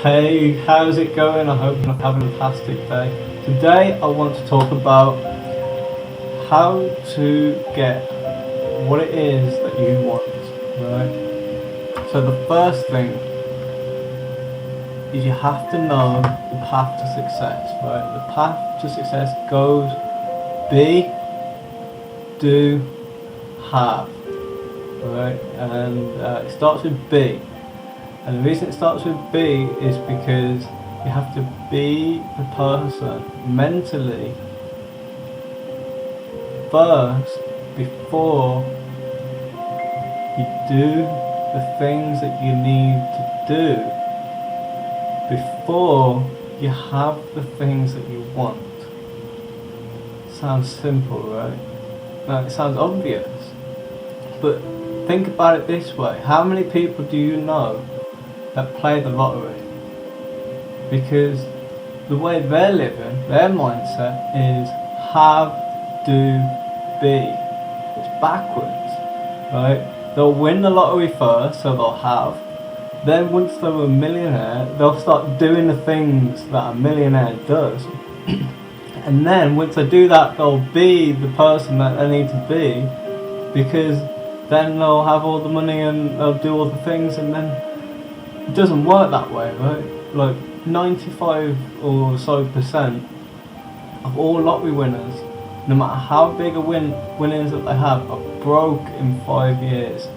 Hey, how's it going? I hope you're having a fantastic day. Today I want to talk about how to get what it is that you want, right? So the first thing is you have to know the path to success, right? The path to success goes be, do, have, right? And it starts with be. And the reason it starts with B is because you have to be the person mentally first before you do the things that you need to do, before you have the things that you want. Sounds simple, right? Now, it sounds obvious, but think about it this way. How many people do you know that play the lottery? Because the way they're living, their mindset is have, do, be. It's backwards, right? They'll win the lottery first, so they'll have. Then once they're a millionaire, they'll start doing the things that a millionaire does. And then once they do that, they'll be the person that they need to be, because then they'll have all the money and they'll do all the things, and then it doesn't work that way, right? Like 95 or so percent of all lottery winners, no matter how big a winnings that they have, are broke in 5 years.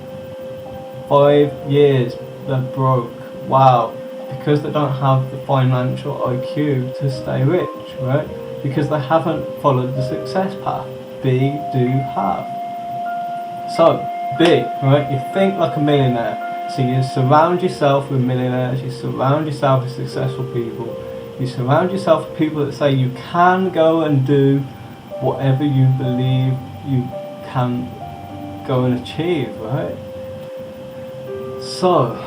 5 years they're broke. Wow. Because they don't have the financial IQ to stay rich, right? Because they haven't followed the success path. Be, do, have. So, be, right? You think like a millionaire. So you surround yourself with millionaires, you surround yourself with successful people, you surround yourself with people that say you can go and do whatever you believe you can go and achieve, right? So,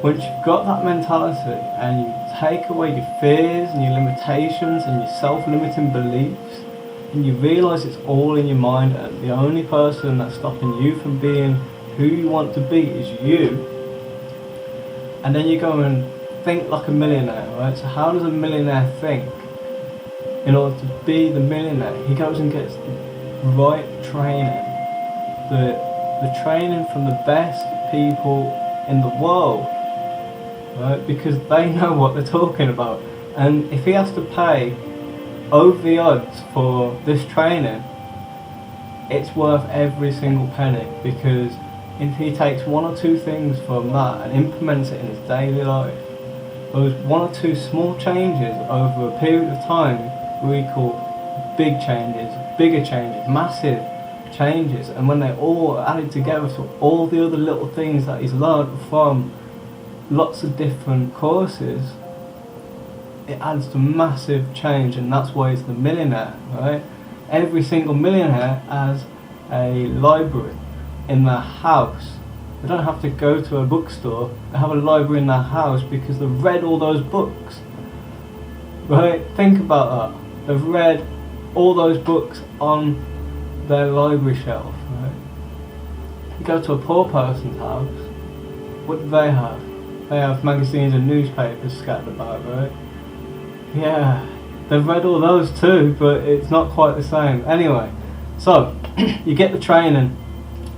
once you've got that mentality and you take away your fears and your limitations and your self-limiting beliefs, and you realise it's all in your mind, and the only person that's stopping you from being who you want to be is you, and then you go and think like a millionaire, right? So how does a millionaire think? In order to be the millionaire, he goes and gets the right training, the training from the best people in the world, right? Because they know what they're talking about. And if he has to pay over the odds for this training, it's worth every single penny, because if he takes one or two things from that and implements it in his daily life, those one or two small changes over a period of time we call big changes, bigger changes, massive changes, and when they're all added together to all the other little things that he's learned from lots of different courses, it adds to massive change. And that's why he's the millionaire, right? Every single millionaire has a library in their house. They don't have to go to a bookstore, they have a library in their house because they've read all those books, right? Think about that. They've read all those books on their library shelf, right? You go to a poor person's house, what do they have? They have magazines and newspapers scattered about, right? Yeah, they've read all those too, but it's not quite the same. Anyway, so you get the training,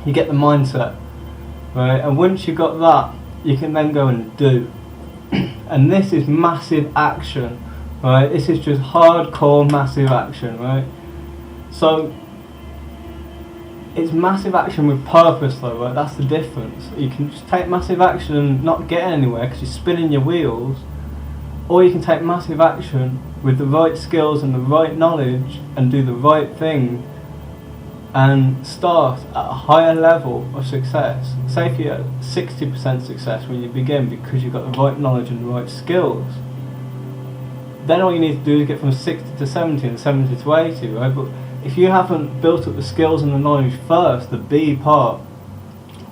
you get the mindset, right? And once you've got that, you can then go and do. And this is massive action, right? This is just hardcore massive action, right? So it's massive action with purpose though, right? That's the difference. You can just take massive action and not get anywhere because you're spinning your wheels, or you can take massive action with the right skills and the right knowledge and do the right thing and start at a higher level of success. Say if you're at 60% success when you begin because you've got the right knowledge and the right skills, then all you need to do is get from 60 to 70 and 70 to 80, right? But if you haven't built up the skills and the knowledge first, the B part,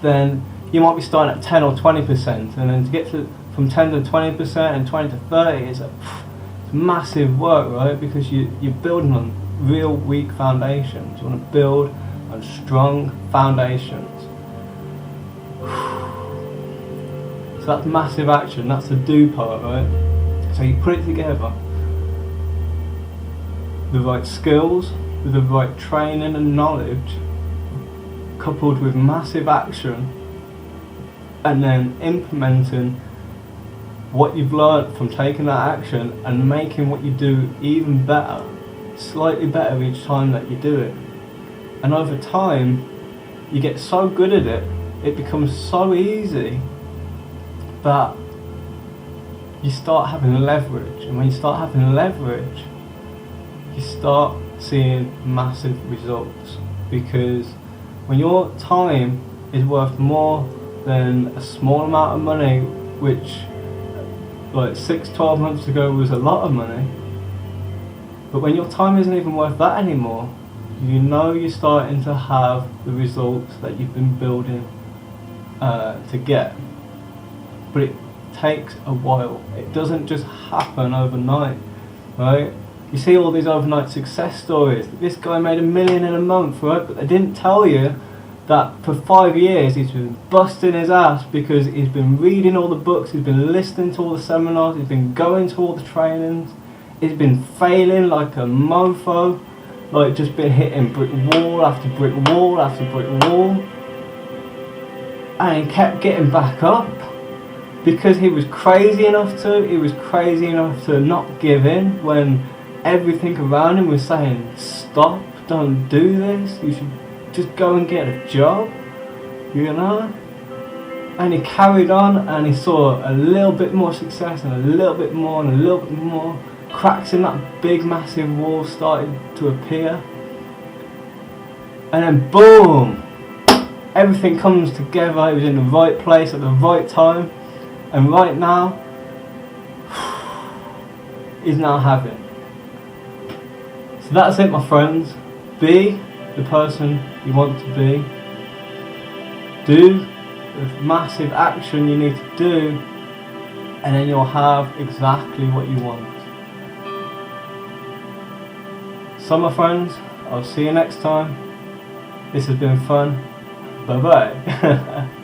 then you might be starting at 10 or 20%, and then to get to from 10 to 20% and 20 to 30 is it's massive work, right? Because you're building on real weak foundations. You want to build on strong foundations. So that's massive action, that's the do part, right? So you put it together, the right skills, with the right training and knowledge, coupled with massive action, and then implementing what you've learned from taking that action and making what you do even better, slightly better each time that you do it. And over time, you get so good at it, it becomes so easy that you start having leverage. And when you start having leverage, you start seeing massive results. Because when your time is worth more than a small amount of money, which like 6-12 months ago was a lot of money, but when your time isn't even worth that anymore, you know you're starting to have the results that you've been building to get. But it takes a while. It doesn't just happen overnight, right? You see all these overnight success stories. This guy made $1 million in a month, right? But they didn't tell you that for 5 years he's been busting his ass because he's been reading all the books, he's been listening to all the seminars, he's been going to all the trainings, he's been failing like a mofo, like just been hitting brick wall after brick wall after brick wall, and he kept getting back up because he was crazy enough to not give in when everything around him was saying, stop, don't do this, you should just go and get a job, you know? And he carried on, and he saw a little bit more success and a little bit more and a little bit more. Cracks in that big massive wall started to appear, and then boom, everything comes together. He was in the right place at the right time, and right now he's now having. So that's it, my friends. Be the person you want to be. Do the massive action you need to do, and then you'll have exactly what you want. So my friends, I'll see you next time. This has been fun. Bye bye.